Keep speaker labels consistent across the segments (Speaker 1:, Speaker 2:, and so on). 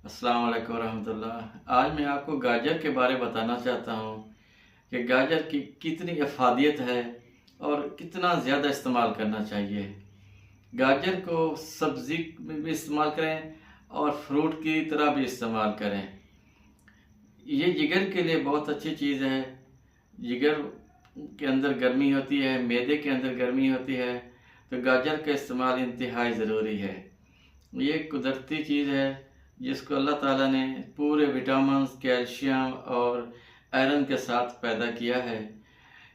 Speaker 1: अस्सलाम वालेकुम रहमतुल्लाह। आज मैं आपको गाजर के बारे बताना चाहता हूँ कि गाजर की कितनी अफादियत है और कितना ज़्यादा इस्तेमाल करना चाहिए। गाजर को सब्ज़ी में भी इस्तेमाल करें और फ्रूट की तरह भी इस्तेमाल करें। ये जिगर के लिए बहुत अच्छी चीज़ है। जिगर के अंदर गर्मी होती है, मैदे के अंदर गर्मी होती है, तो गाजर का इस्तेमाल इंतहाई ज़रूरी है। ये कुदरती चीज़ है जिसको अल्लाह ताला ने पूरे विटामिन, कैल्शियम और आयरन के साथ पैदा किया है।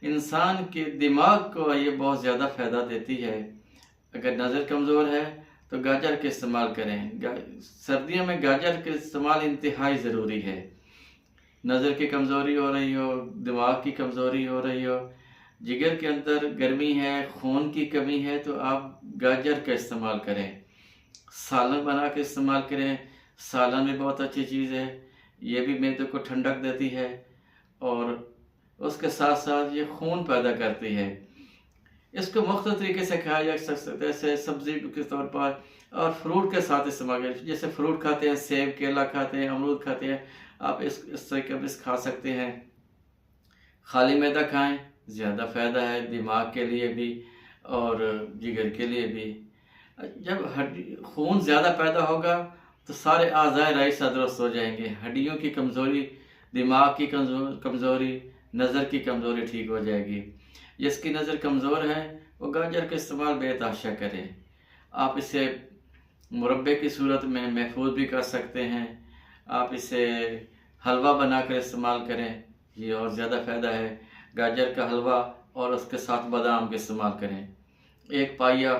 Speaker 1: इंसान के दिमाग को ये बहुत ज़्यादा फ़ायदा देती है। अगर नज़र कमज़ोर है तो गाजर के इस्तेमाल करें। सर्दियों में गाजर के इस्तेमाल इंतहाई ज़रूरी है। नज़र की कमज़ोरी हो रही हो, दिमाग की कमज़ोरी हो रही हो, जिगर के अंदर गर्मी है, खून की कमी है, तो आप गाजर का इस्तेमाल करें। सालन बना के इस्तेमाल करें। सालन भी बहुत अच्छी चीज़ है। ये भी मैदे को ठंडक देती है और उसके साथ साथ ये खून पैदा करती है। इसको मुख्तलिफ तरीके से खाया जा सकता है, जैसे सब्ज़ी के तौर पर और फ्रूट के साथ इस्तेमाल करें। जैसे फ्रूट खाते हैं, सेब, केला खाते हैं, अमरूद खाते हैं, आप इस तरीके भी खा सकते हैं। खाली मैदा खाएं, ज़्यादा फ़ायदा है दिमाग के लिए भी और जिगर के लिए भी। जब खून ज़्यादा पैदा होगा तो सारे आज़ाए राइसा दुरुस्त हो जाएंगे। हड्डियों की कमज़ोरी, दिमाग की कमज़ोरी, नज़र की कमज़ोरी ठीक हो जाएगी। जिसकी नज़र कमज़ोर है वो गाजर का इस्तेमाल बेतहाशा करें। आप इसे मुरब्बे की सूरत में महफूज भी कर सकते हैं। आप इसे हलवा बनाकर इस्तेमाल करें, ये और ज़्यादा फ़ायदा है। गाजर का हलवा और उसके साथ बादाम का इस्तेमाल करें। एक पाइया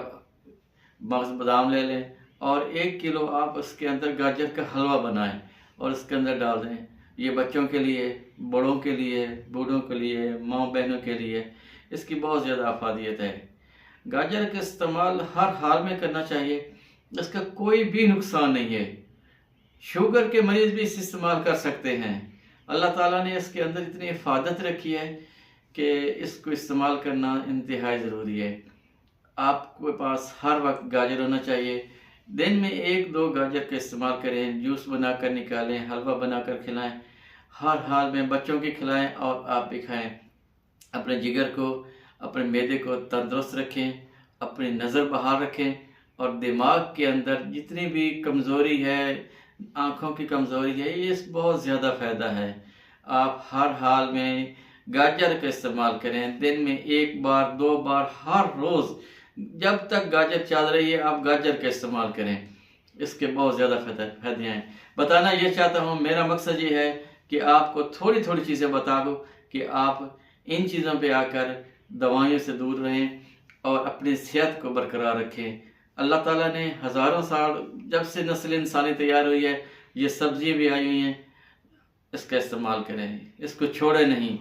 Speaker 1: बादाम ले लें और 1 किलो आप उसके अंदर गाजर का हलवा बनाएं और उसके अंदर डाल दें। ये बच्चों के लिए, बड़ों के लिए, बूढ़ों के लिए, माँ बहनों के लिए इसकी बहुत ज़्यादा अफादियत है। गाजर का इस्तेमाल हर हाल में करना चाहिए, इसका कोई भी नुकसान नहीं है। शुगर के मरीज़ भी इसे इस्तेमाल कर सकते हैं। अल्लाह ताला ने इसके अंदर इतनी हिफाजत रखी है कि इसको इस्तेमाल करना इंतहाई ज़रूरी है। आपके पास हर वक्त गाजर होना चाहिए। दिन में 1-2 गाजर का इस्तेमाल करें, जूस बनाकर निकालें, हलवा बनाकर खिलाएं। हर हाल में बच्चों की खिलाएं और आप भी खाएं। अपने जिगर को, अपने मैदे को तंदुरुस्त रखें, अपनी नज़र बहाल रखें और दिमाग के अंदर जितनी भी कमज़ोरी है, आँखों की कमज़ोरी है, ये बहुत ज़्यादा फ़ायदा है। आप हर हाल में गाजर का इस्तेमाल करें। दिन में 1 बार, 2 बार, हर रोज़ जब तक गाजर चल रही है आप गाजर का इस्तेमाल करें। इसके बहुत ज़्यादा फ़ायदे हैं। बताना ये चाहता हूँ, मेरा मकसद ये है कि आपको थोड़ी थोड़ी चीज़ें बता दूँ कि आप इन चीज़ों पे आकर दवाइयों से दूर रहें और अपनी सेहत को बरकरार रखें। अल्लाह ताला ने हज़ारों साल जब से नस्ल इंसानी तैयार हुई है, ये सब्ज़ियाँ भी आई हुई हैं, इसका इस्तेमाल करें, इसको छोड़ें नहीं,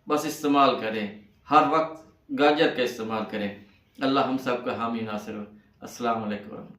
Speaker 1: बस इस्तेमाल करें। हर वक्त गाजर का इस्तेमाल करें। अल्लाह हम सब का हामी नासिर हो। अस्सलाम वालेकुम।